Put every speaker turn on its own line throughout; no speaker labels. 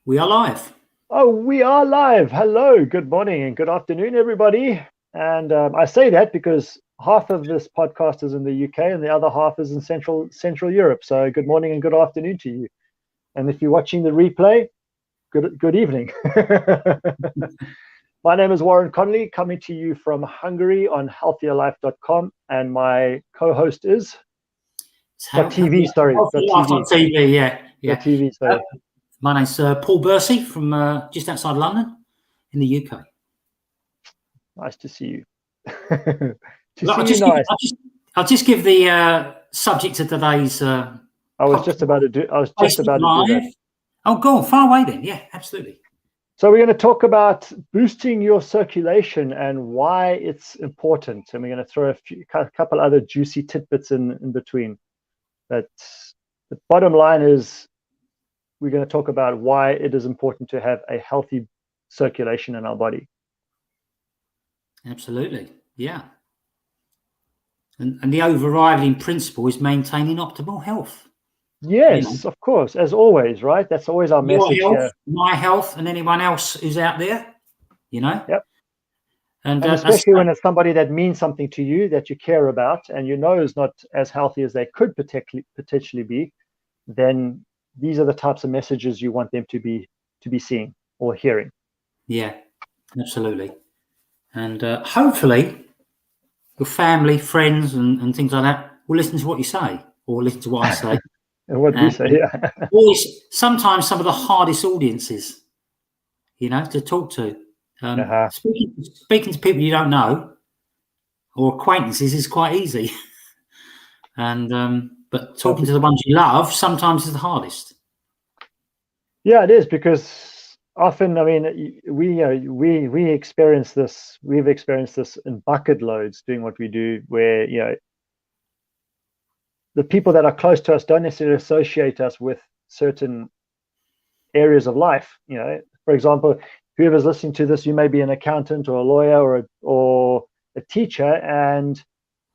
We are live.
Oh, we are live. Hello, good morning and good afternoon, everybody. And I say that because half of this podcast is in the UK and the other half is in Central Europe. So good morning and good afternoon to you. And if you're watching the replay, good evening. My name is Warren Connolly, coming to you from Hungary on healthierlife.com, and my co-host is .tv. Sorry,
.tv. Yeah.
.tv. Sorry.
My name's Paul Bursey from just outside London in the UK.
Nice to see you.
I'll just give the subject of today's.
I was just about to do that.
Oh, go on, far away then. Yeah, absolutely.
So we're going to talk about boosting your circulation and why it's important, and we're going to throw a couple other juicy tidbits in between. But the bottom line is, we're going to talk about why it is important to have a healthy circulation in our body.
Absolutely, yeah. And the overriding principle is maintaining optimal health.
Yes, of course, as always, right? That's always our message here.
My health, and anyone else who's out there,
Yep.
And
especially when it's somebody that means something to you, that you care about, and you know is not as healthy as they could potentially be, then these are the types of messages you want them to be seeing or hearing.
Yeah, absolutely. And hopefully your family, friends, and things like that will listen to what you say, or listen to what I say.
And what we say, yeah.
Always, sometimes some of the hardest audiences, to talk to. Speaking to people you don't know or acquaintances is quite easy. And but talking to the ones you love sometimes is the hardest.
Yeah, it is, because often, I mean, we experience this. We've experienced this in bucket loads doing what we do, where the people that are close to us don't necessarily associate us with certain areas of life. For example, whoever's listening to this, you may be an accountant or a lawyer or a teacher, and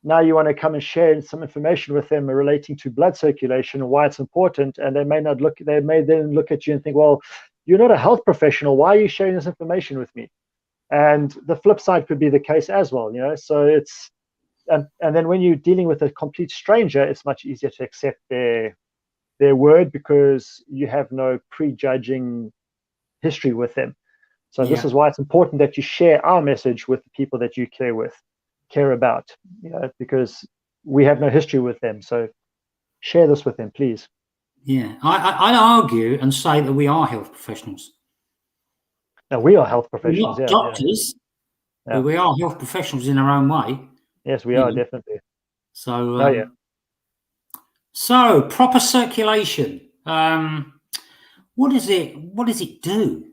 now you want to come and share some information with them relating to blood circulation and why it's important, and they may then look at you and think, well, you're not a health professional, why are you sharing this information with me? And the flip side could be the case as well. So it's and then when you're dealing with a complete stranger, it's much easier to accept their word, because you have no prejudging history with them. So this is why it's important that you share our message with the people that you care about, because we have no history with them. So share this with them, please.
Yeah, I'd argue and say that we are health professionals.
Now, we are health professionals.
We're not doctors, but we are health professionals in our own way.
Yes, we are, definitely.
So, so proper circulation. What does it do?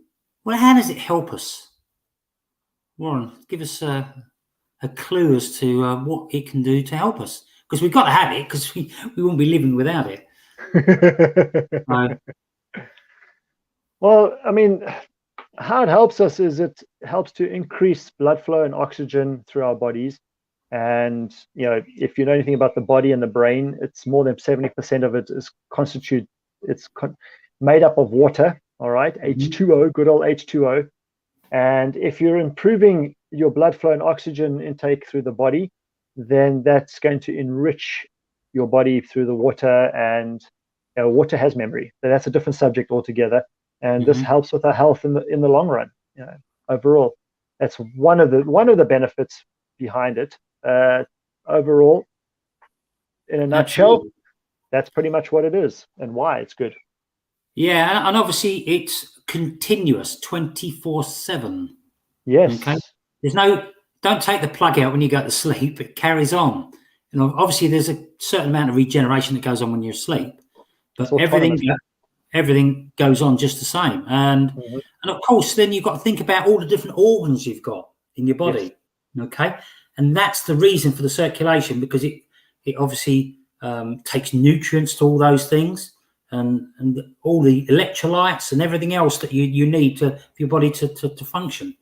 Well, how does it help us? Warren, give us a clue as to what it can do to help us, because we've got to have it, because we won't be living without it.
Well, I mean, how it helps us is it helps to increase blood flow and oxygen through our bodies. And if you know anything about the body and the brain, it's more than 70% of it is made up of water. All right, H2O, good old H2O. And if you're improving your blood flow and oxygen intake through the body, then that's going to enrich your body through the water, and water has memory. So that's a different subject altogether. And this helps with our health in the long run. Overall, that's one of the benefits behind it. Overall, in a nutshell, that's pretty much what it is and why it's good.
Yeah, and obviously it's continuous, 24/7.
Yes.
Okay. Don't take the plug out when you go to sleep. It carries on. Obviously there's a certain amount of regeneration that goes on when you're asleep, but everything goes on just the same. And of course, then you've got to think about all the different organs you've got in your body. Yes. Okay. And that's the reason for the circulation, because it obviously takes nutrients to all those things, and all the electrolytes and everything else that you need for your body to function.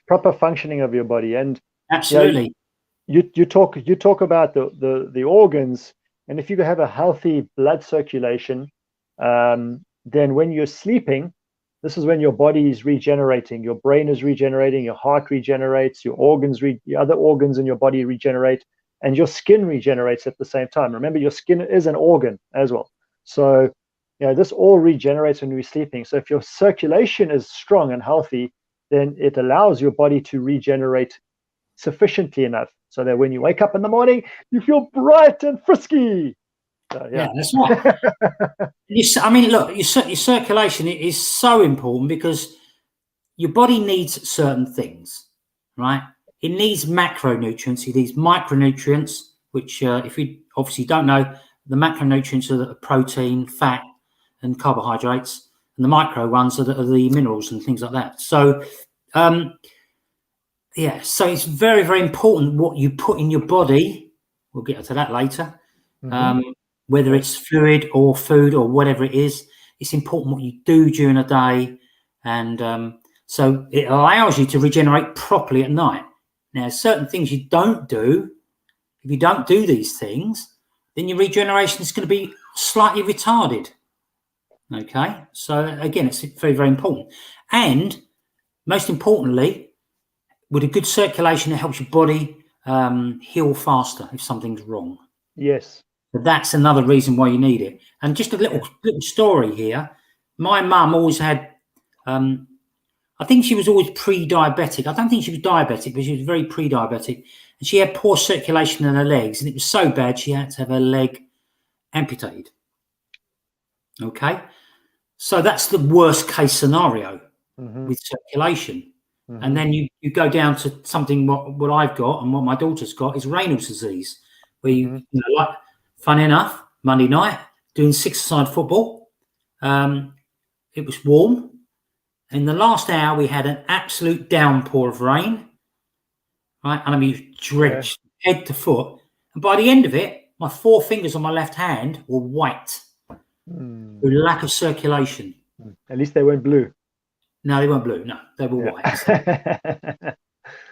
Proper functioning of your body. And
absolutely,
you talk about the organs, and if you have a healthy blood circulation, then when you're sleeping, This is when your body is regenerating, your brain is regenerating, your heart regenerates, your organs, the other organs in your body regenerate, and your skin regenerates at the same time. Remember, your skin is an organ as well. So, this all regenerates when we're sleeping. So if your circulation is strong and healthy, then it allows your body to regenerate sufficiently enough so that when you wake up in the morning, you feel bright and frisky. So,
Yeah, that's right. I mean, look, your circulation is so important because your body needs certain things, right? It needs macronutrients. It needs micronutrients, which, if you obviously don't know, the macronutrients are the protein, fat, and carbohydrates, and the micro ones are the minerals and things like that. So, so it's very, very important what you put in your body. We'll get to that later. Whether it's fluid or food or whatever it is, it's important what you do during the day. And so it allows you to regenerate properly at night. Now, certain things you don't do, if you don't do these things, then your regeneration is going to be slightly retarded. Okay? So, again, it's very, very important. And most importantly, with a good circulation, it helps your body heal faster if something's wrong.
Yes.
But that's another reason why you need it. And just a little story here. My mum always had, I think she was always pre-diabetic. I don't think she was diabetic, but she was very pre-diabetic. And she had poor circulation in her legs. And it was so bad, she had to have her leg amputated. Okay? So that's the worst case scenario with circulation. And then you go down to something what I've got and what my daughter's got is Raynaud's disease, where you know, like, funny enough, Monday night doing six-a-side football, it was warm. In the last hour, we had an absolute downpour of rain, right? And I mean, drenched head to foot. And by the end of it, my 4 fingers on my left hand were white through lack of circulation.
At least they weren't blue.
No, they weren't blue. No, they were white.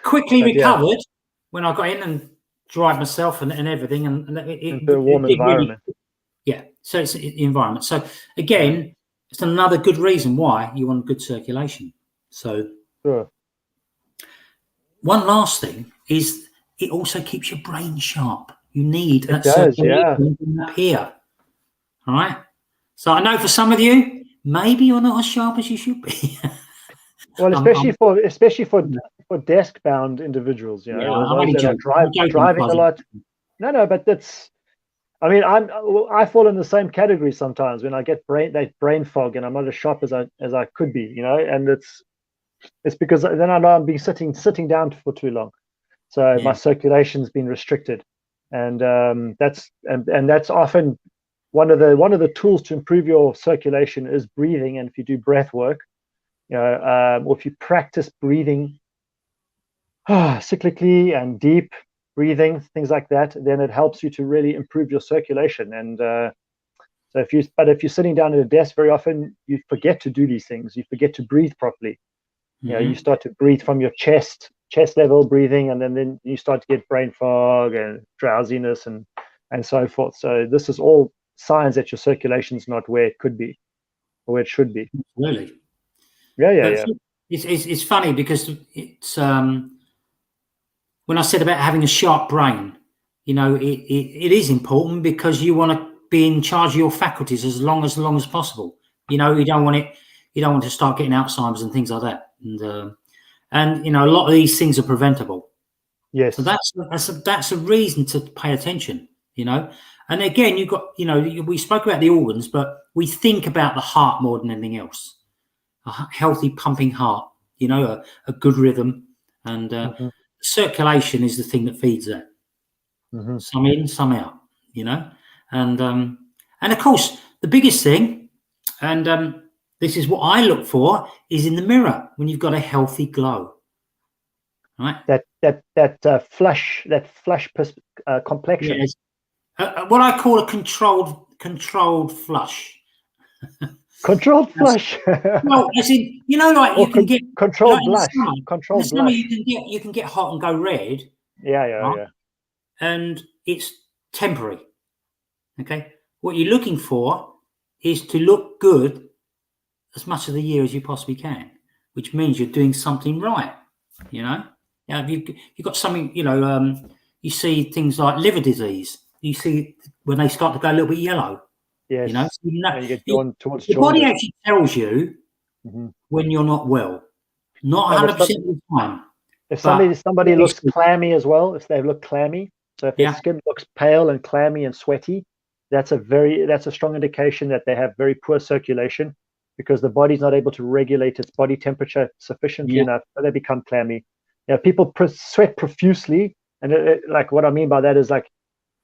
Quickly recovered when I got in and dried myself and everything. And
into a warm environment.
So it's the environment. So again, it's another good reason why you want good circulation. So one last thing is it also keeps your brain sharp. You need that circulation up here. All right. So I know for some of you, maybe you're not as sharp as you should be.
Well, especially for desk-bound individuals, those that are driving a lot. No, but that's. I mean, I fall in the same category sometimes when I get brain fog and I'm not as sharp as I could be, and it's because then I know I'm being sitting down for too long, so my circulation's been restricted, and that's often one of the tools to improve your circulation is breathing. And if you do breath work, or if you practice breathing cyclically and deep breathing, things like that, then it helps you to really improve your circulation. And so if you're sitting down at a desk, very often you forget to do these things. You forget to breathe properly. You start to breathe from your chest level breathing, and then you start to get brain fog and drowsiness and so forth. So this is all signs that your circulation's not where it could be or where it should be.
Really?
Yeah.
It's funny because it's when I said about having a sharp brain, it is important because you want to be in charge of your faculties as long as possible. You don't want to start getting Alzheimer's and things like that. And a lot of these things are preventable.
Yes.
So that's a reason to pay attention. And again, you've got we spoke about the organs, but we think about the heart more than anything else. A healthy pumping heart, a good rhythm, and circulation is the thing that feeds that. Some in, some out, and of course the biggest thing, and this is what I look for, is in the mirror when you've got a healthy glow, right?
That flush complexion.
Yes. What I call a controlled flush.
Controlled flush.
Well, as in, like you can get
controlled blush.
Controlled blush. You can get hot and go red.
Yeah.
And it's temporary. Okay. What you're looking for is to look good as much of the year as you possibly can, which means you're doing something right. You know, you've got something. You see things like liver disease. You see when they start to go a little bit yellow.
Yes.
You know,
And you get drawn towards
your body
jaundice.
actually tells you when you're not well. Not 100% of the time.
If somebody looks clammy as well, if they look clammy, so if their skin looks pale and clammy and sweaty, that's a strong indication that they have very poor circulation, because the body's not able to regulate its body temperature sufficiently enough, so they become clammy. People sweat profusely, and like what I mean by that is, like,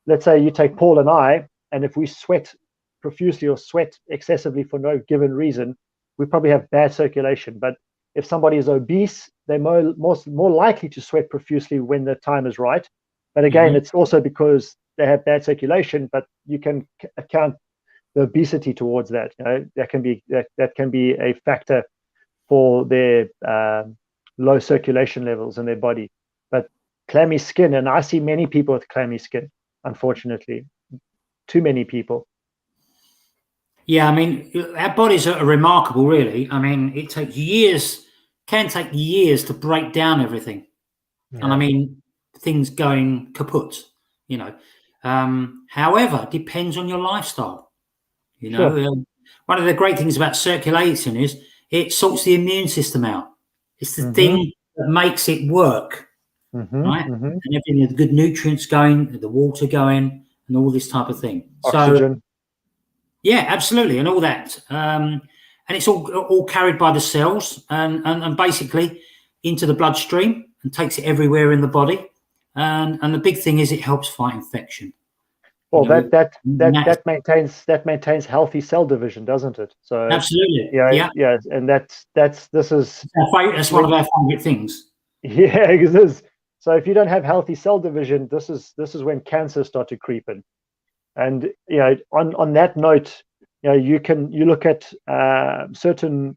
let's say you take Paul and I, and if we sweat profusely or sweat excessively for no given reason, we probably have bad circulation. But if somebody is obese, they're more likely to sweat profusely when the time is right. But again, it's also because they have bad circulation, but you can account the obesity towards that. That can be a factor for their low circulation levels in their body. But clammy skin, and I see many people with clammy skin, unfortunately, too many people.
Yeah, I mean, our bodies are remarkable, really. I mean, it takes years, can take years to break down everything. Yeah. And I mean, things going kaput, However, depends on your lifestyle. Sure. One of the great things about circulation is it sorts the immune system out. It's the thing that makes it work, right? And everything, the good nutrients going, the water going, and all this type of thing.
Oxygen.
So, yeah, absolutely, and all that, and it's all carried by the cells and basically into the bloodstream and takes it everywhere in the body. And the big thing is it helps fight infection.
Well, that maintains healthy cell division, doesn't it? So
absolutely,
yeah, and that's
one of our favorite things.
Yeah, it is. So if you don't have healthy cell division, this is when cancers start to creep in. And on that note, you look at certain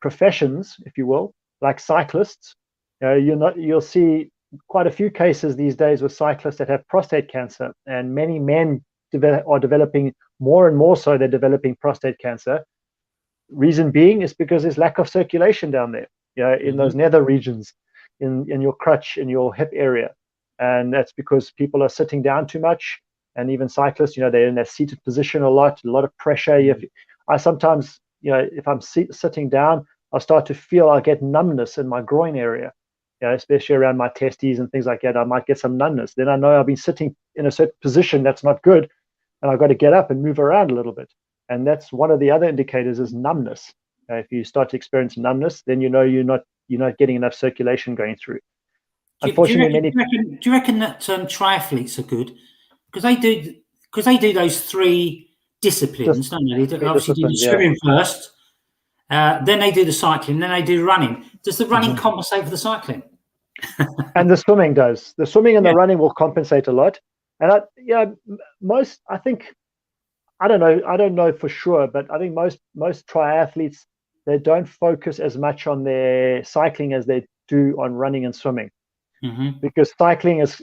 professions, if you will, like cyclists. You'll see quite a few cases these days with cyclists that have prostate cancer, and many men are developing more and more so. They're developing prostate cancer. Reason being is because there's lack of circulation down there, in those nether regions, in your crutch, in your hip area, and that's because people are sitting down too much. And even cyclists, they're in that seated position a lot of pressure. I sometimes, if I'm sitting down, I get numbness in my groin area, especially around my testes and things like that. I might get some numbness. Then I know I've been sitting in a certain position that's not good, and I've got to get up and move around a little bit. And that's one of the other indicators is numbness. If you start to experience numbness, then you're not getting enough circulation going through. Unfortunately,
do you reckon that triathletes are good? Because they do those three disciplines, don't they? They obviously do the swimming first, then they do the cycling, then they do running. Does the running compensate for the cycling?
And the swimming does. The swimming and the running will compensate a lot. And I don't know for sure, but I think most triathletes, they don't focus as much on their cycling as they do on running and swimming. Because cycling is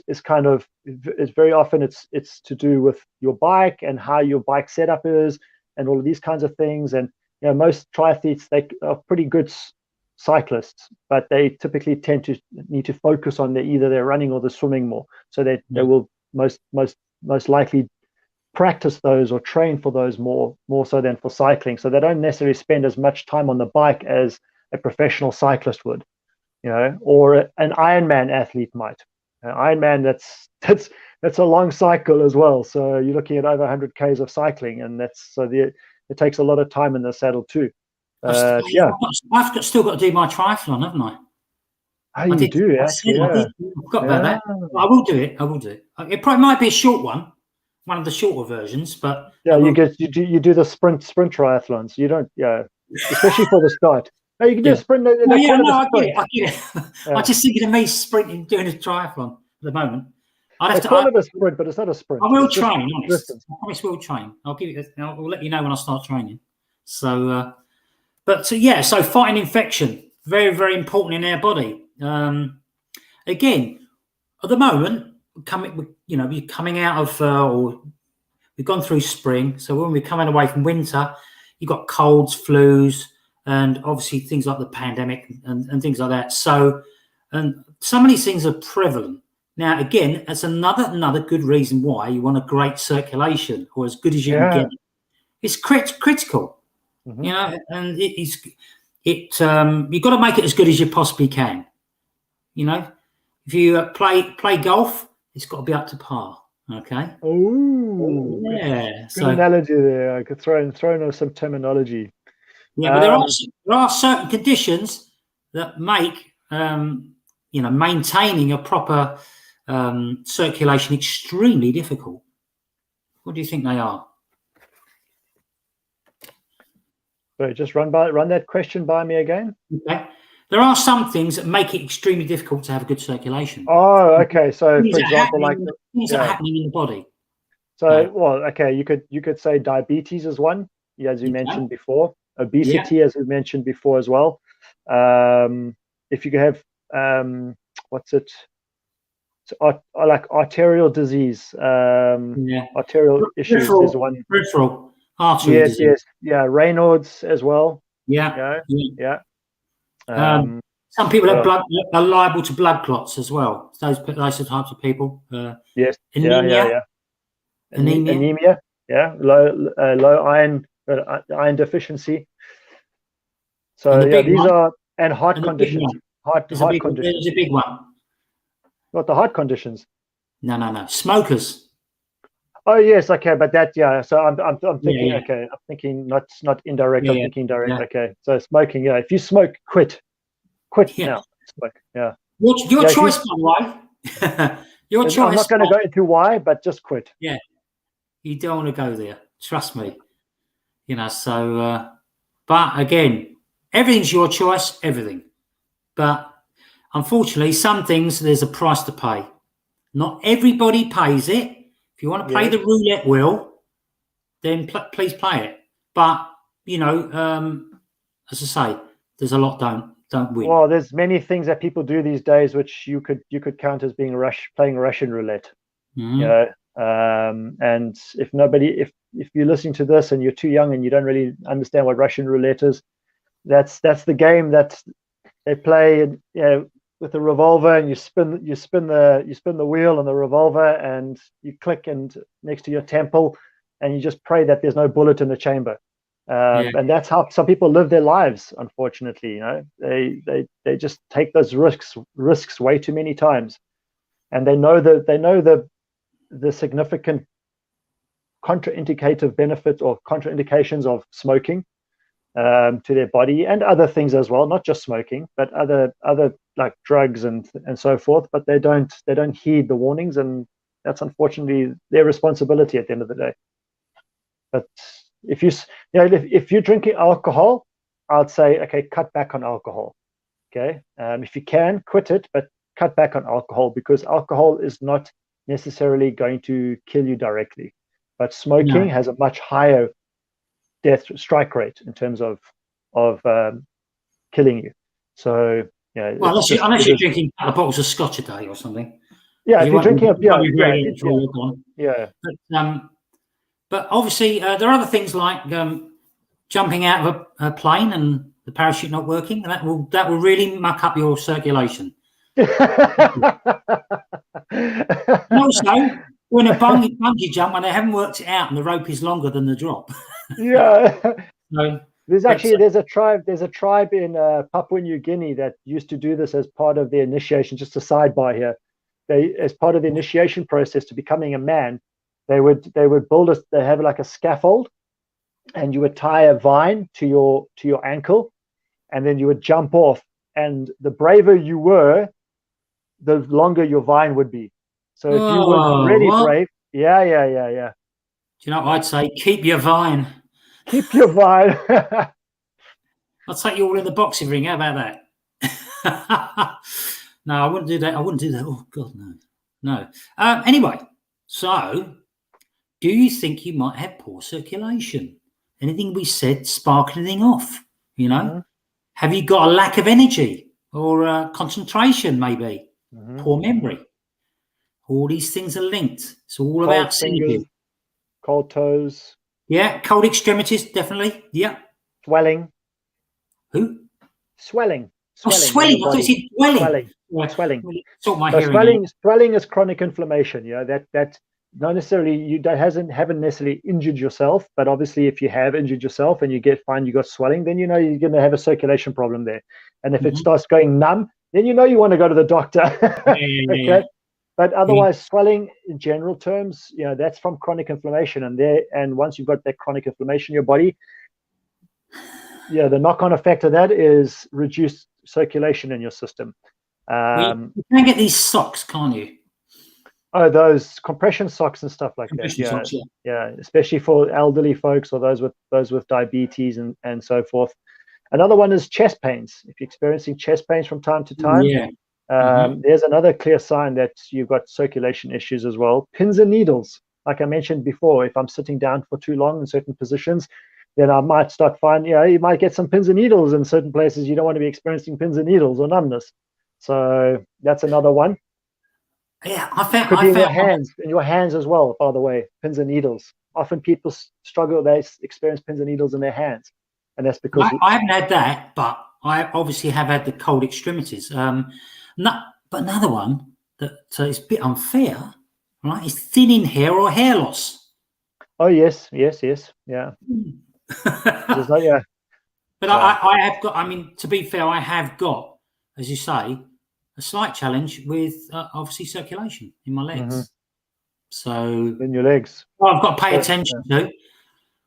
very often it's to do with your bike and how your bike setup is and all of these kinds of things. And most triathletes, they are pretty good cyclists, but they typically tend to need to focus on either their running or the swimming more. So they will most likely practice those or train for those more so than for cycling. So they don't necessarily spend as much time on the bike as a professional cyclist would. Or an Ironman athlete might. Ironman, that's a long cycle as well. So you're looking at over 100 Ks of cycling, and it takes a lot of time in the saddle too.
I've still got to do my triathlon, haven't I?
Oh, you do, actually.
I forgot about that. I will do it. It probably might be a short one of the shorter versions, but
you do the sprint triathlons. You don't, especially for the start. No, you can do a sprint.
I get it. I'm just thinking of me sprinting, doing a triathlon at the moment.
I'd call it a sprint, but it's not a sprint.
I will train. I promise we'll train. I'll let you know when I start training. So, so fighting infection, very, very important in our body. Again, at the moment, we're coming out of, or we've gone through spring. So when we're coming away from winter, you've got colds, flus. and obviously things like the pandemic and things like that. So, and some of these things are prevalent. Now, again, that's another good reason why you want a great circulation, or as good as you can get. It's critical,
Mm-hmm.
you know, and you've got to make it as good as you possibly can. You know, if you play golf, it's got to be up to par. Okay.
Oh,
yeah.
Good analogy there. I could throw in some terminology.
Yeah, but there are certain conditions that make maintaining a proper circulation extremely difficult. What do you think they are?
So just run that question by me again.
Okay. There are some things that make it extremely difficult to have a good circulation.
Oh, okay. So, for example, like
things that are happening in the body.
So, well, okay, you could say diabetes is one, as you mentioned before. Obesity, as we mentioned before as well. If you could have like arterial disease, arterial issues is one.
Peripheral artery disease.
Yes, yeah. Raynaud's as well.
Yeah. Some people are liable to blood clots as well. Those are the types of people.
Yes.
Anemia.
Anemia. Yeah. Low iron deficiency. So these are heart conditions. Heart conditions.
There's a big one.
What, the heart conditions?
No. Smokers.
Oh yes, okay, but that So I'm thinking okay. I'm thinking not indirect. I'm thinking direct. Yeah. Okay, so smoking. Yeah, if you smoke, quit now. Smoke. Yeah.
Your choice, by the way. Your choice.
I'm not going to go into why, but just quit.
Yeah, you don't want to go there. Trust me. So. But again, everything's your choice. Everything. But unfortunately, some things there's a price to pay. Not everybody pays it. If you want to play the roulette wheel, then please play it. But as I say, there's a lot don't win.
Well, there's many things that people do these days which you could count as being playing Russian roulette.
Mm-hmm.
And if you're listening to this and you're too young and you don't really understand what Russian roulette is, that's the game that they play. With a revolver, and you spin the wheel on the revolver, and you click and next to your temple, and you just pray that there's no bullet in the chamber. And that's how some people live their lives. Unfortunately, they just take those risks way too many times, and they know the significant contraindicative benefits or contraindications of smoking to their body and other things as well, not just smoking, but other like drugs and so forth. But they don't heed the warnings, and that's unfortunately their responsibility at the end of the day. But if you're drinking alcohol, I'd say, okay, cut back on alcohol. Okay, if you can, quit it, but cut back on alcohol, because alcohol is not necessarily going to kill you directly, but smoking has a much higher strike rate in terms of killing you. So
unless you're drinking a couple of bottles of scotch a day or something.
Yeah, if you're drinking
But obviously there are other things like jumping out of a plane and the parachute not working, and that will really muck up your circulation. Also, when a bungee jump, when they haven't worked it out and the rope is longer than the drop.
So, there's a tribe in Papua New Guinea that used to do this as part of their initiation. Just a sidebar here, as part of the initiation process to becoming a man, they would they have like a scaffold, and you would tie a vine to your ankle, and then you would jump off, and the braver you were, the longer your vine would be. So if you were really brave, yeah.
Do you know what I'd say? Keep your vine.
Keep your vine.
I'll take you all in the boxing ring. How about that? No, I wouldn't do that. Oh God, no. Anyway, so do you think you might have poor circulation? Anything we said spark anything off? Have you got a lack of energy or concentration? Maybe poor memory. All these things are linked. It's all cold about synergy.
Cold toes.
Yeah, cold extremities, definitely. Yeah.
Swelling.
Who?
Swelling.
Oh,
Swelling.
swelling. I thought you said dwelling.
Swelling.
Right.
Swelling.
Sort my
So
hearing out.
swelling is chronic inflammation. That not necessarily haven't necessarily injured yourself, but obviously if you have injured yourself and you find you got swelling, then you're going to have a circulation problem there. And if it starts going numb, then you want to go to the doctor. Okay. But otherwise, swelling in general terms, that's from chronic inflammation, and once you've got that chronic inflammation in your body, the knock-on effect of that is reduced circulation in your system.
You can get these socks, can't you?
Oh, those compression socks and stuff like that.
Socks,
yeah, especially for elderly folks or those with diabetes and so forth. Another one is chest pains. If you're experiencing chest pains from time to time, there's another clear sign that you've got circulation issues as well. Pins and needles, like I mentioned before, if I'm sitting down for too long in certain positions, then I might start finding, you might get some pins and needles in certain places. You don't want to be experiencing pins and needles or numbness. So that's another one.
Yeah, I found
in your hands as well, by the way, pins and needles. Often people struggle, they experience pins and needles in their hands. And that's because
I haven't had that, but I obviously have had the cold extremities. But another one that is a bit unfair, right, is thinning hair or hair loss.
Oh, yes. Yeah.
But I have got, I mean, to be fair, I have got, as you say, a slight challenge with obviously circulation in my legs. So
in your legs,
I've got to pay attention to.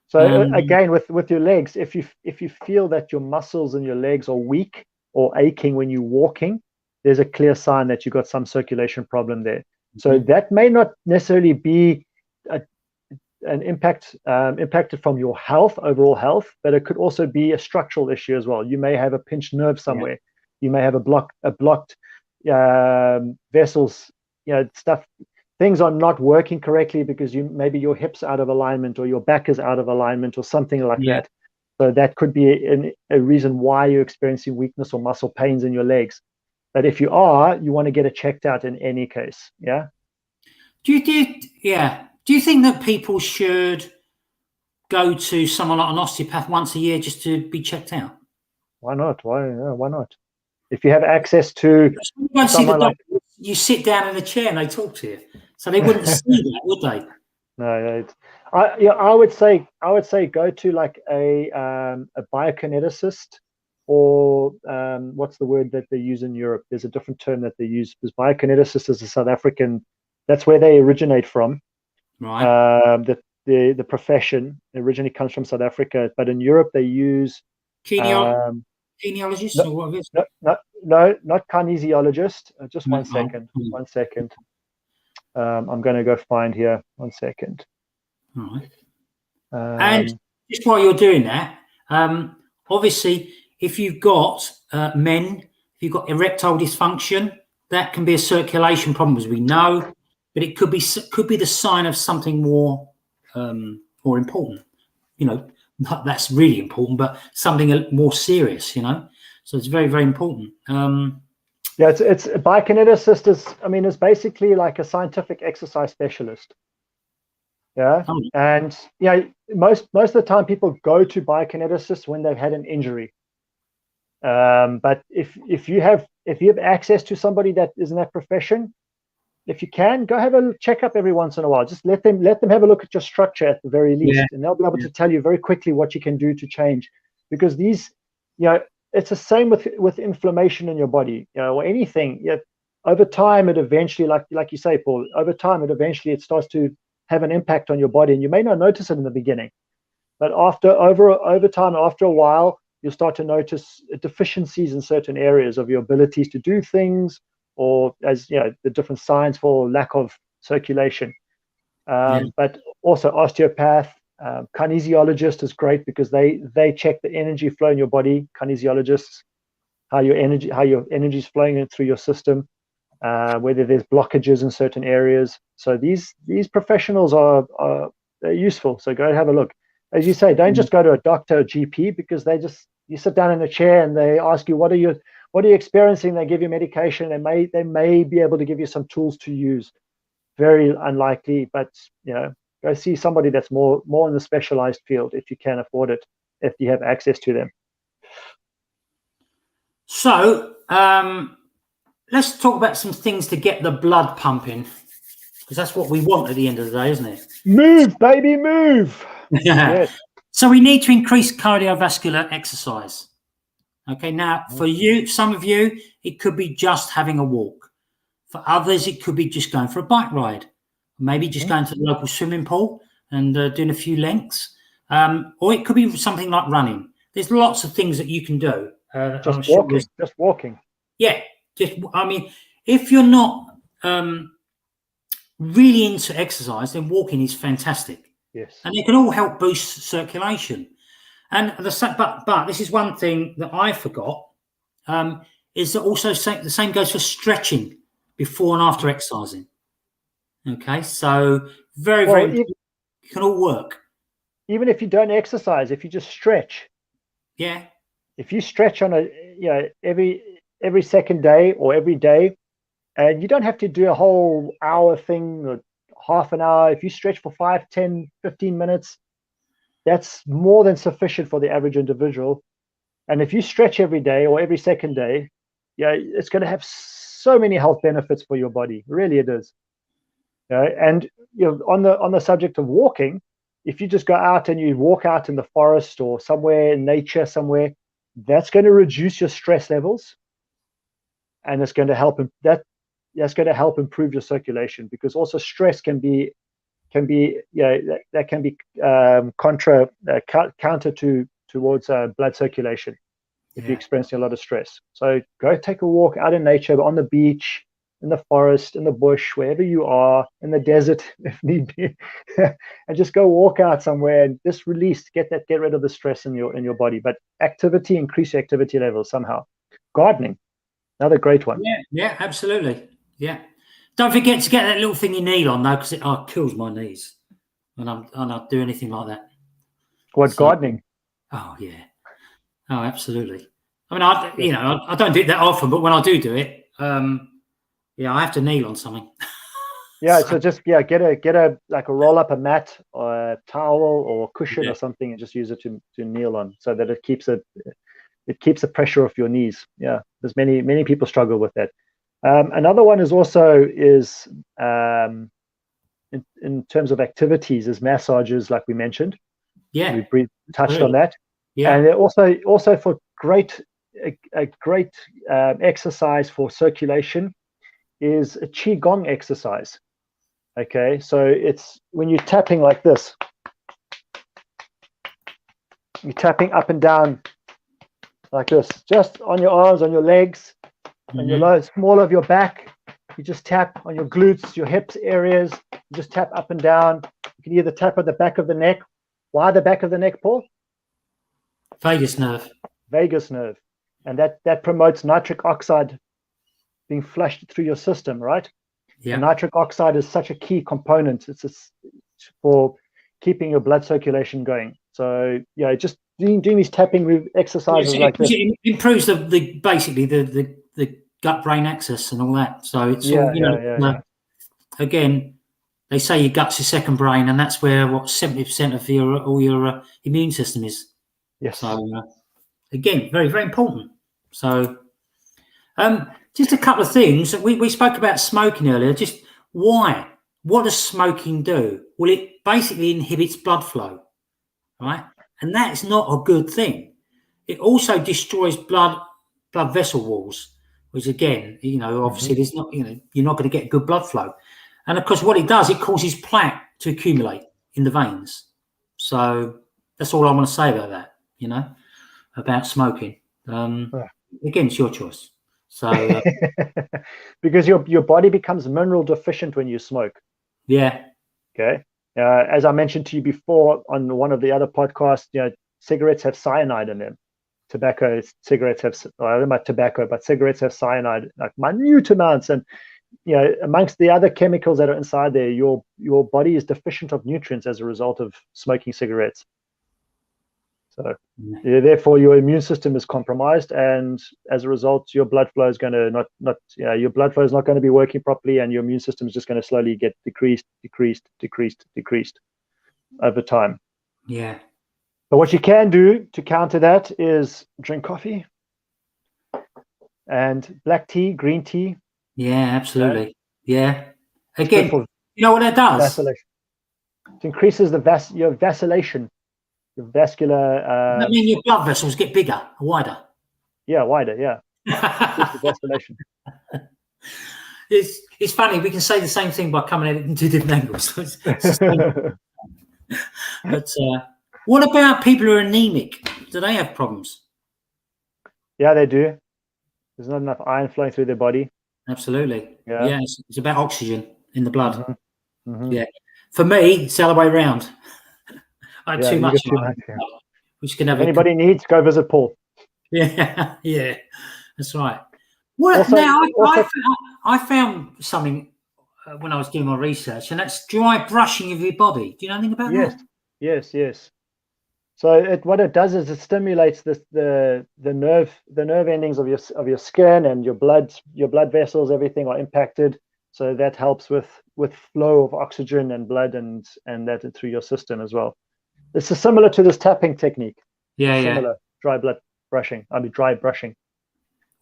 So again, with your legs, if you feel that your muscles in your legs are weak or aching when you're walking, there's a clear sign that you've got some circulation problem there. So that may not necessarily be an impacted from your overall health, but it could also be a structural issue as well. You may have a pinched nerve somewhere. Yeah. You may have a blocked vessels. Stuff. Things are not working correctly because maybe your hips out of alignment or your back is out of alignment or something like that. So that could be a reason why you're experiencing weakness or muscle pains in your legs. But if you want to get it checked out in any case. Yeah.
Do you think that people should go to someone like an osteopath once a year just to be checked out?
Why not? Why not? If you have access to someone like,
you sit down in a chair and they talk to you, so they wouldn't see that, would they?
No, I would say go to like a biokineticist, or what's the word that they use in Europe? There's a different term that they use, because biokineticist is a South African. That's where they originate from.
Right.
The profession originally comes from South Africa, but in Europe they use
kinesiologist, or what is it?
No, not kinesiologist. Just 1 second. 1 second. I'm going to go find here. 1 second.
All right. And just while you're doing that, obviously, if you've got if you've got erectile dysfunction, that can be a circulation problem, as we know, but it could be the sign of something more important. That's really important, but something more serious. So it's very, very important.
It's a biokineticist is basically like a scientific exercise specialist. Yeah. And most of the time people go to biokineticists when they've had an injury. But if you have access to somebody that is in that profession, if you can, go have a checkup every once in a while. Just let them have a look at your structure at the very least, and they'll be able to tell you very quickly what you can do to change. Because these, it's the same with inflammation in your body, or anything. Over time, it eventually, like you say, Paul, over time, it starts to have an impact on your body, and you may not notice it in the beginning, but over time, after a while, you'll start to notice deficiencies in certain areas of your abilities to do things, or the different signs for lack of circulation. But also osteopath, kinesiologist is great because they check the energy flow in your body. Kinesiologists, how your energy is flowing through your system, whether there's blockages in certain areas. So these professionals are useful. So go and have a look. As you say, don't just go to a doctor or GP, because you sit down in a chair and they ask you what are you experiencing. They give you medication. They may be able to give you some tools to use. Very unlikely, but go see somebody that's more in the specialized field if you can afford it, if you have access to them.
So let's talk about some things to get the blood pumping, because that's what we want at the end of the day, isn't it?
Move, baby, move. Yes.
So we need to increase cardiovascular exercise. Okay, now for you, some of you, it could be just having a walk. For others, it could be just going for a bike ride, maybe just going to the local swimming pool and doing a few lengths, or it could be something like running. There's lots of things that you can do.
Just walking. Just walking.
Yeah, I mean, if you're not really into exercise, then walking is fantastic.
Yes,
and it can all help boost circulation. And but this is one thing that I forgot, is that also the same goes for stretching before and after exercising. Okay, so very it can all work.
Even if you don't exercise, if you just stretch.
Yeah.
If you stretch on every second day or every day, and you don't have to do a whole hour thing or half an hour. If you stretch for 5, 10, 15 minutes, that's more than sufficient for the average individual. And if you stretch every day or every second day, it's going to have so many health benefits for your body. Really, it is. And on the subject of walking, if you just go out and you walk out in the forest or somewhere in nature somewhere, that's going to reduce your stress levels, and it's going to help that's going to help improve your circulation, because also stress can be counter towards blood circulation if you're experiencing a lot of stress. So go take a walk out in nature, on the beach, in the forest, in the bush, wherever you are, in the desert if need be, and just go walk out somewhere and just get rid of the stress in your body. But increase your activity levels somehow. Gardening, another great one.
Yeah, absolutely. Yeah. Don't forget to get that little thing you kneel on though, because it kills my knees when I do anything like that.
Gardening?
Oh yeah. Oh, absolutely. I mean, I don't do it that often, but when I do it, I have to kneel on something.
Yeah, so just get a roll up a mat or a towel or a cushion or something, and just use it to kneel on, so that it keeps the pressure off your knees. Yeah, there's many people struggle with that. Another one is in terms of activities is massages, like we mentioned.
Yeah,
we touched on that.
Yeah,
and also for a great exercise for circulation is a qigong exercise. Okay, so it's when you're tapping like this, you're tapping up and down like this, just on your arms, on your legs, on your small of your back. You just tap on your glutes, your hips areas. You just tap up and down. You can either tap at the back of the neck. Why the back of the neck, Paul?
Vagus nerve.
Vagus nerve. And that promotes nitric oxide being flushed through your system, right? Yeah. And nitric oxide is such a key component. It's for keeping your blood circulation going. So just doing these tapping exercises like this.
It improves basically the gut-brain axis and all that. So it's again, they say your gut's your second brain, and that's where 70% of all your immune system is.
Yes.
So again, very, very important. So just a couple of things. We spoke about smoking earlier. Just why? What does smoking do? Well, it basically inhibits blood flow, right? And that's not a good thing. It also destroys blood vessel walls, which again, obviously there's not, you're not going to get good blood flow. And of course, what it does, it causes plaque to accumulate in the veins. So that's all I want to say about that, about smoking. Again, it's your choice. So
because your body becomes mineral deficient when you smoke.
Yeah.
Okay. As I mentioned to you before on one of the other podcasts, cigarettes have cyanide in them. Cigarettes have, I don't know about tobacco, but cigarettes have cyanide, like minute amounts. And amongst the other chemicals that are inside there, your body is deficient of nutrients as a result of smoking cigarettes. So therefore your immune system is compromised, and as a result your blood flow is going to your blood flow is not going to be working properly, and your immune system is just going to slowly get decreased over time.
Yeah.
But what you can do to counter that is drink coffee, And black tea, green tea.
Yeah, absolutely. Yeah.
It's good
Again,
for
you know what that does?
vacillation. It increases your vacillation, your vascular.
That mean your blood vessels get bigger, wider.
Yeah, wider. Yeah, increase the vacillation.
It's funny. We can say the same thing by coming at it in two different angles. But what about people who are anemic? Do they have problems?
Yeah, they do. There's not enough iron flowing through their body.
Absolutely.
Yeah.
Yeah, it's about oxygen in the blood.
Mm-hmm. Mm-hmm.
Yeah. For me, it's the other way around. I had too
you
much.
get too much. Yeah.
Which can have
Anybody needs, go visit Paul.
Yeah, yeah, that's right. Well,
Also-
now
also-
I found something when I was doing my research, and that's dry brushing of your body. Do you know anything about that?
Yes. So what it does is it stimulates the nerve endings of your skin, and your blood vessels, everything are impacted. So that helps with flow of oxygen and blood and that through your system as well. This is similar to this tapping technique.
Yeah,
Similar dry brushing.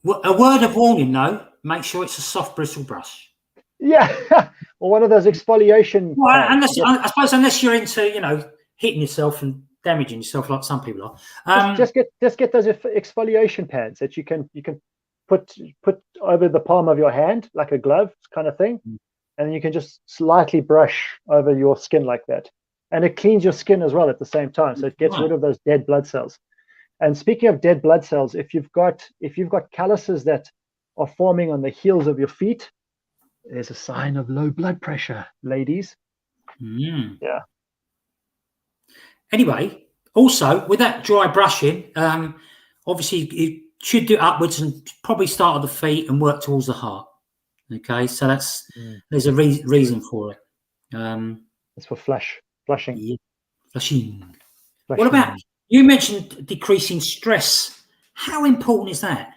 Well, a word of warning though: make sure it's a soft bristle brush.
Yeah, or one of those exfoliation.
Well, I suppose unless you're into hitting yourself and damaging yourself like some people are.
Just get those exfoliation pads that you can put over the palm of your hand like a glove kind of thing, and you can just slightly brush over your skin like that, and it cleans your skin as well at the same time. So it gets rid of those dead blood cells. And speaking of dead blood cells, if you've got calluses that are forming on the heels of your feet, there's a sign of low blood pressure, ladies. Yeah.
Anyway, also with that dry brushing, obviously you should do upwards and probably start at the feet and work towards the heart. Okay, so there's a reason for it.
It's for flushing.
Yeah, flushing. What about, you mentioned decreasing stress? How important is that?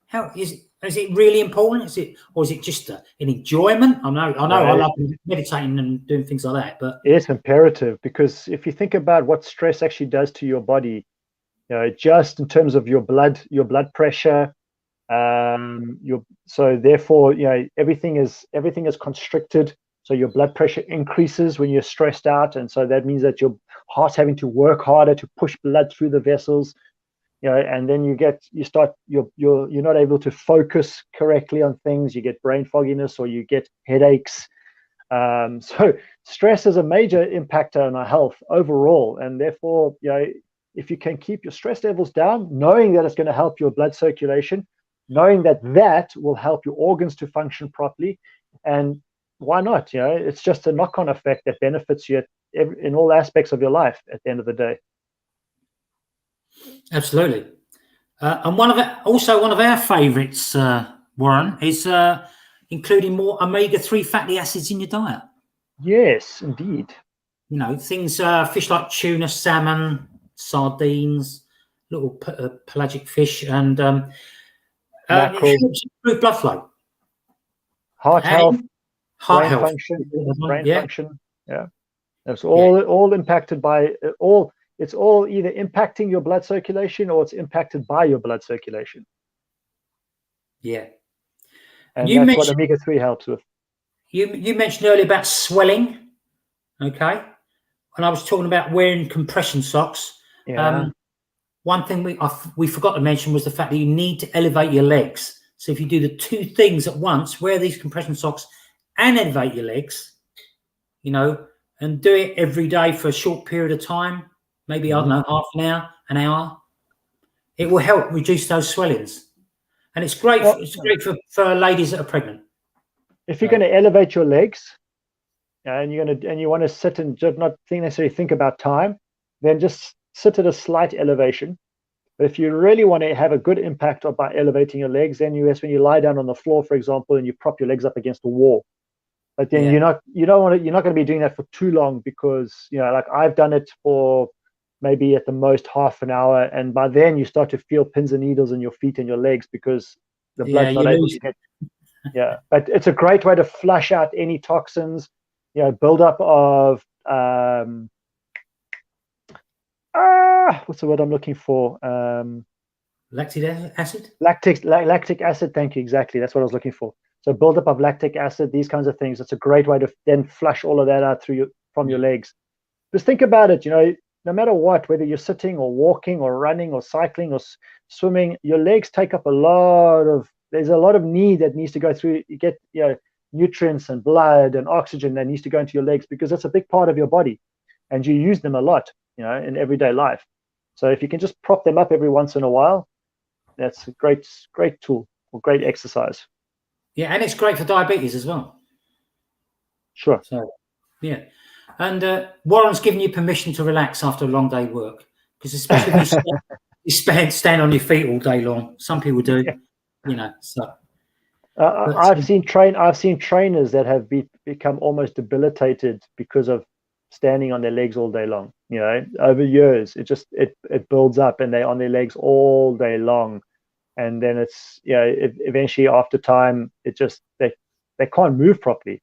How is it really important? Or is it just an enjoyment? I know. I love meditating and doing things like that, but
it's imperative, because if you think about what stress actually does to your body, just in terms of your blood pressure, so therefore, everything is constricted. So your blood pressure increases when you're stressed out, and so that means that your heart's having to work harder to push blood through the vessels. And then you're not able to focus correctly on things. You get brain fogginess, or you get headaches. So stress is a major impactor on our health overall, and therefore, if you can keep your stress levels down, knowing that it's going to help your blood circulation, knowing that will help your organs to function properly, and why not? It's just a knock-on effect that benefits you in all aspects of your life at the end of the day.
Absolutely. And one of our favorites, Warren, is including more omega-3 fatty acids in your diet.
Yes, indeed.
Things, fish like tuna, salmon, sardines, little pelagic fish, and it helps improve blood flow,
heart health, brain
health.
function. Yeah, it's all impacted by all. It's all either impacting your blood circulation, or it's impacted by your blood circulation.
Yeah,
and that's what omega-3 helps with.
You mentioned earlier about swelling, okay? And I was talking about wearing compression socks.
Yeah.
One thing we forgot to mention was the fact that you need to elevate your legs. So if you do the two things at once, wear these compression socks and elevate your legs, and do it every day for a short period of time, maybe, I don't know, half an hour, it will help reduce those swellings. And it's great. It's great for ladies that are pregnant.
If you're going to elevate your legs, and you want to sit and just not necessarily think about time, then just sit at a slight elevation. But if you really want to have a good impact by elevating your legs, then that's when you lie down on the floor, for example, and you prop your legs up against a wall. But then you're not going to be doing that for too long, because like I've done it for maybe at the most half an hour, and by then you start to feel pins and needles in your feet and your legs, because the blood's not able to get. Yeah, but it's a great way to flush out any toxins, buildup of what's the word I'm looking for?
Lactic acid?
Lactic acid. Thank you. Exactly. That's what I was looking for. So buildup of lactic acid, these kinds of things. It's a great way to then flush all of that out from your legs. Just think about it. No matter what, whether you're sitting or walking or running or cycling or swimming, your legs take up there's a lot of need that needs to go through. You get nutrients and blood and oxygen that needs to go into your legs because that's a big part of your body, and you use them a lot, in everyday life. So if you can just prop them up every once in a while, that's a great tool or great exercise.
Yeah, and it's great for diabetes as well.
Sure.
So, yeah. And Warren's given you permission to relax after a long day of work, because especially if you stand on your feet all day long. Some people do, So
I've seen trainers that have become almost debilitated because of standing on their legs all day long. Over years, it builds up, and they're on their legs all day long, and then it's eventually after time, they can't move properly.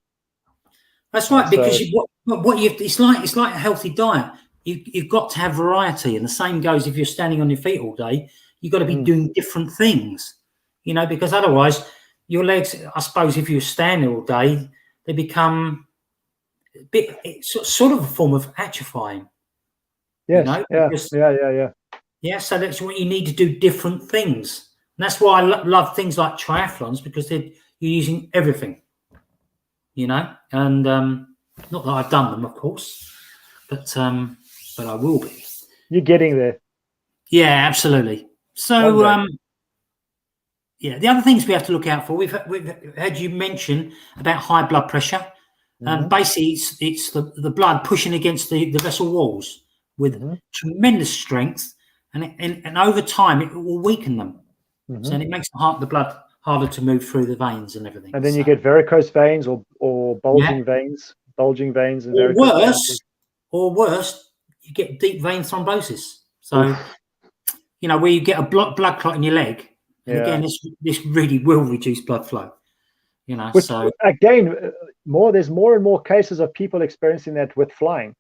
That's right, because it's like a healthy diet. You've got to have variety, and the same goes if you're standing on your feet all day. You've got to be doing different things, because otherwise your legs, I suppose, if you're standing all day, they become a bit. It's sort of a form of atrophying.
Yes. Yeah.
So that's what you need to do, different things. And that's why I love things like triathlons, because you're using everything. And not that I've done them, of course, but I will be.
You're getting there.
Yeah, absolutely. So, the other things we have to look out for. We've had you mention about high blood pressure. Basically, it's the blood pushing against the vessel walls with tremendous strength, and over time it will weaken them. So it makes the blood harder to move through the veins and everything.
And then you get varicose veins or bulging veins, and
or worse, you get deep vein thrombosis. So, where you get a blood clot in your leg, and again, this really will reduce blood flow. So
again, there's more and more cases of people experiencing that with flying.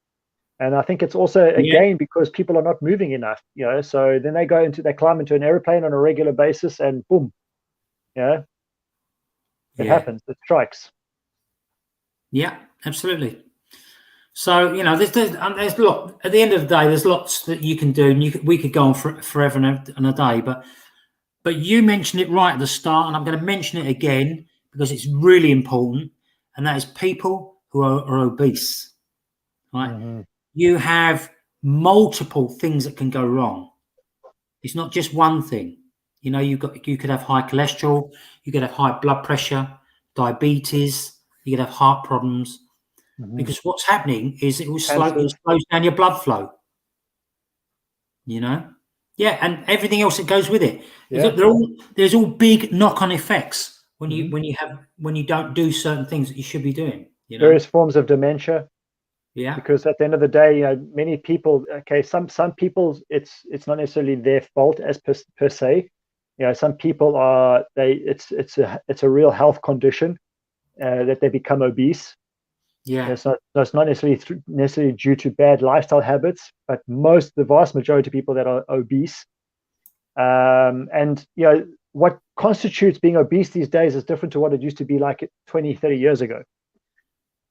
And I think it's also, again, because people are not moving enough, so then they climb into an airplane on a regular basis, and boom, it happens. It strikes. Yeah,
absolutely. So, there's lot. At the end of the day, there's lots that you can do, and we could go on forever and a day. But you mentioned it right at the start, and I'm going to mention it again because it's really important, and that is people who are obese. Right? You have multiple things that can go wrong. It's not just one thing. You could have high cholesterol, you could have high blood pressure, diabetes, you could have heart problems, because what's happening is it slows down your blood flow. And everything else that goes with it. There's all big knock-on effects when you don't do certain things that you should be doing.
Various forms of dementia.
Yeah.
Because at the end of the day, many people. Okay, some people, it's not necessarily their fault as per se. Some people are it's a real health condition that they become obese.
Yeah.
It's not necessarily due to bad lifestyle habits, but the vast majority of people that are obese, and what constitutes being obese these days is different to what it used to be like 20, 30 years ago.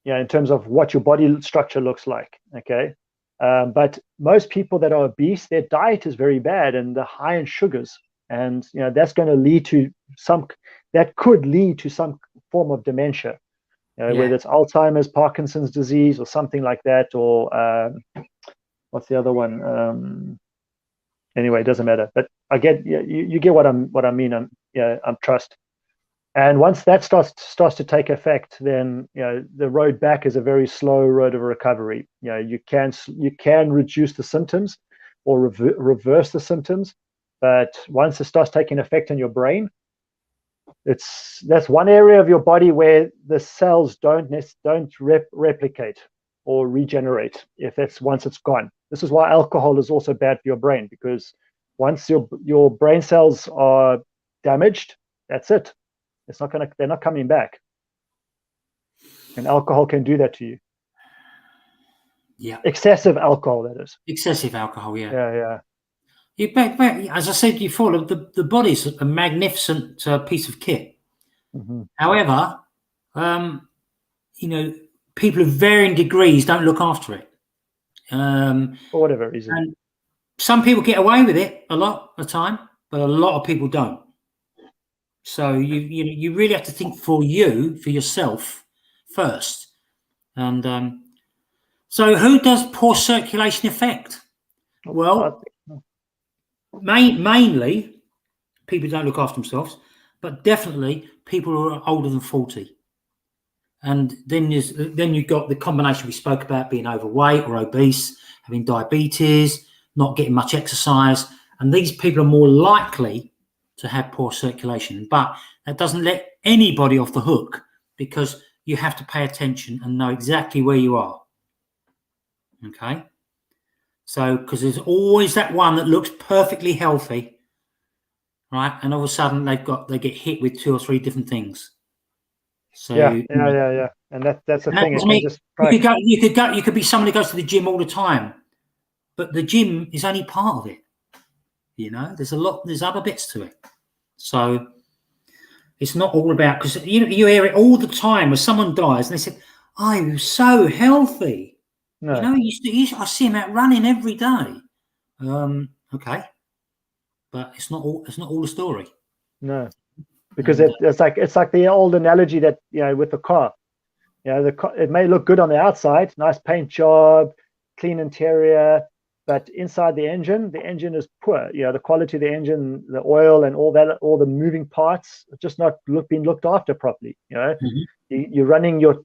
In terms of what your body structure looks like. Okay. But most people that are obese, their diet is very bad and they're high in sugars. And, that's going to lead to could lead to some form of dementia, whether it's Alzheimer's, Parkinson's disease, or something like that, or what's the other one? Anyway, it doesn't matter. But I get, you get what I mean. I'm trust. And once that starts to take effect, then the road back is a very slow road of recovery. You can reduce the symptoms or reverse the symptoms, but once it starts taking effect in your brain, that's one area of your body where the cells don't replicate or regenerate once it's gone. This is why alcohol is also bad for your brain, because once your brain cells are damaged, that's it. They're not coming back. And alcohol can do that to you.
Yeah.
Excessive alcohol, that is.
Excessive alcohol, yeah.
Yeah.
As I said before, the body's a magnificent piece of kit.
Mm-hmm.
However, people of varying degrees don't look after it.
For whatever reason.
And some people get away with it a lot of the time, but a lot of people don't. So you really have to think for yourself first. And so who does poor circulation affect? Well, mainly people don't look after themselves, but definitely people who are older than 40. And then you've got the combination we spoke about, being overweight or obese, having diabetes, not getting much exercise. And these people are more likely to have poor circulation. But that doesn't let anybody off the hook, because you have to pay attention and know exactly where you are. Okay? So, because there's always that one that looks perfectly healthy, right? And all of a sudden they get hit with 2 or 3 different things. So
yeah. And that's the thing.
You could be someone who goes to the gym all the time, but the gym is only part of it. There's other bits to it. So it's not all about, because you hear it all the time when someone dies and they say, "I'm so healthy."
No.
I see him out running every day. Okay, but it's not all the story.
No, because it's like the old analogy that with the car. It may look good on the outside, nice paint job, clean interior, but inside the engine is poor. The quality of the engine, the oil, and all the moving parts, just not being looked after properly.
Mm-hmm.
You're running your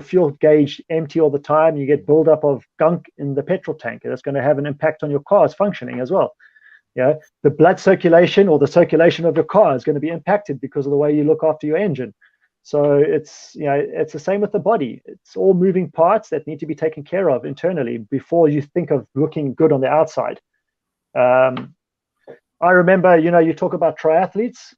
fuel gauge empty all the time. You get buildup of gunk in the petrol tank, and that's going to have an impact on your car's functioning as well. The blood circulation or the circulation of your car is going to be impacted because of the way you look after your engine. So it's the same with the body. It's all moving parts that need to be taken care of internally before you think of looking good on the outside. I remember, you talk about triathletes.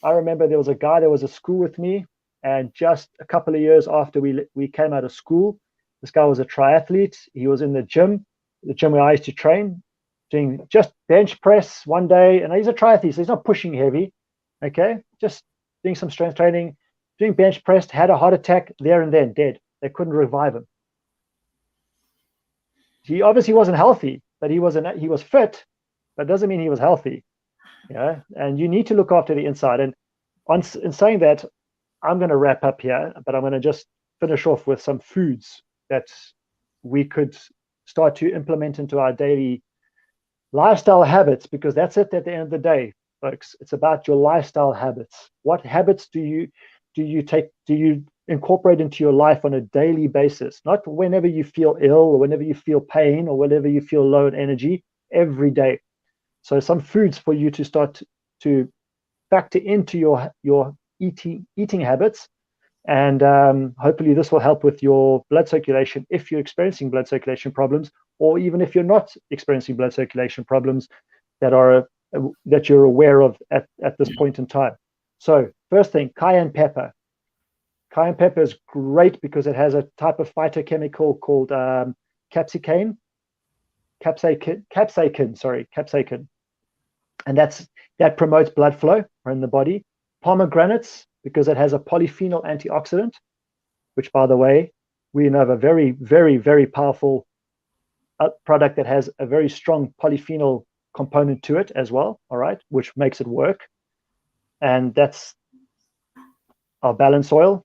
I remember there was a guy that was at school with me, and just a couple of years after we came out of school, this guy was a triathlete. He was in the gym where I used to train, doing just bench press one day, and he's a triathlete, so he's not pushing heavy, okay, just doing some strength training, doing bench press, had a heart attack there and then, dead. They couldn't revive him. He obviously wasn't healthy, but he was fit, but doesn't mean he was healthy. And you need to look after the inside. And in saying that, I'm going to wrap up here, but I'm going to just finish off with some foods that we could start to implement into our daily lifestyle habits, because that's it at the end of the day, folks. It's about your lifestyle habits. What habits do you incorporate into your life on a daily basis? Not whenever you feel ill or whenever you feel pain or whenever you feel low in energy, every day. So some foods for you to start to factor into your eating habits, and hopefully this will help with your blood circulation if you're experiencing blood circulation problems, or even if you're not experiencing blood circulation problems that you're aware of at this point in time. So first thing, cayenne pepper. Cayenne pepper is great because it has a type of phytochemical called capsaicin, and that promotes blood flow in the body. Pomegranates, because it has a polyphenol antioxidant, which, by the way, we know of a very, very, very powerful product that has a very strong polyphenol component to it as well, all right, which makes it work. And that's our balance oil.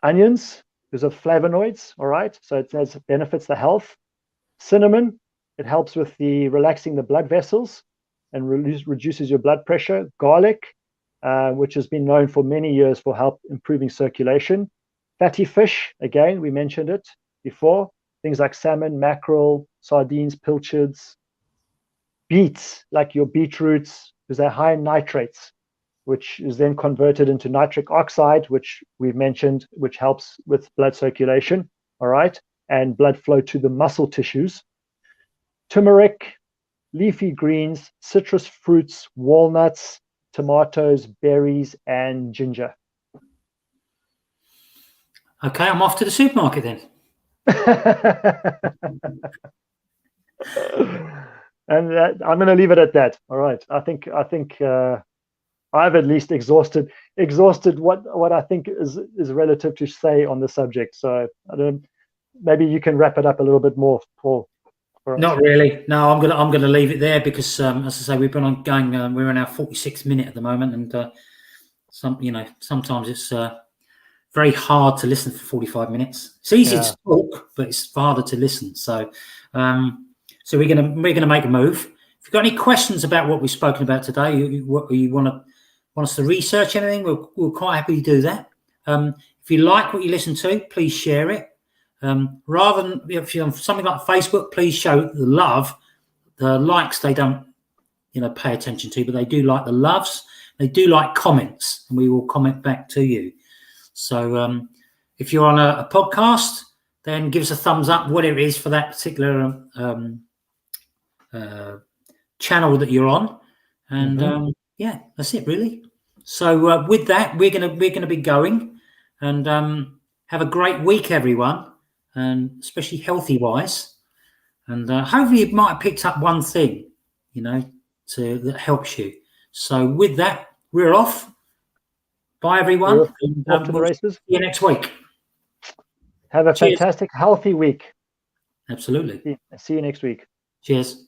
Onions, because of flavonoids, all right, so it benefits the health. Cinnamon, it helps with relaxing the blood vessels and reduces your blood pressure. Garlic, which has been known for many years for help improving circulation. Fatty fish, again, we mentioned it before, things like salmon, mackerel, sardines, pilchards. Beets, like your beetroots, because they're high in nitrates, which is then converted into nitric oxide, which we've mentioned, which helps with blood circulation, all right, and blood flow to the muscle tissues. Turmeric, leafy greens, citrus fruits, walnuts, tomatoes, berries, and ginger.
Okay, I'm off to the supermarket then.
And I'm going to leave it at that. All right. I think I've at least exhausted what I think is relative to say on the subject. So maybe you can wrap it up a little bit more, Paul.
Not really. No, I'm gonna leave it there because, as I say, we've been on going. We're in our 46th minute at the moment, and sometimes it's very hard to listen for 45 minutes. It's easy to talk, but it's harder to listen. So, we're gonna make a move. If you've got any questions about what we've spoken about today, you want us to research anything, we're quite happy to do that. If you like what you listen to, please share it. Rather than if you're on something like Facebook, please show the love. The likes they don't, pay attention to, but they do like the loves. They do like comments, and we will comment back to you. So if you're on a podcast, then give us a thumbs up, whatever it is for that particular channel that you're on, and that's it really. So with that, we're gonna be going, and have a great week, everyone. And especially healthy wise, and hopefully you might have picked up one thing, that helps you. So with that, we're off. Bye, everyone.
Off to the races.
See you next week.
Have a fantastic, healthy week.
Absolutely.
See you next week.
Cheers.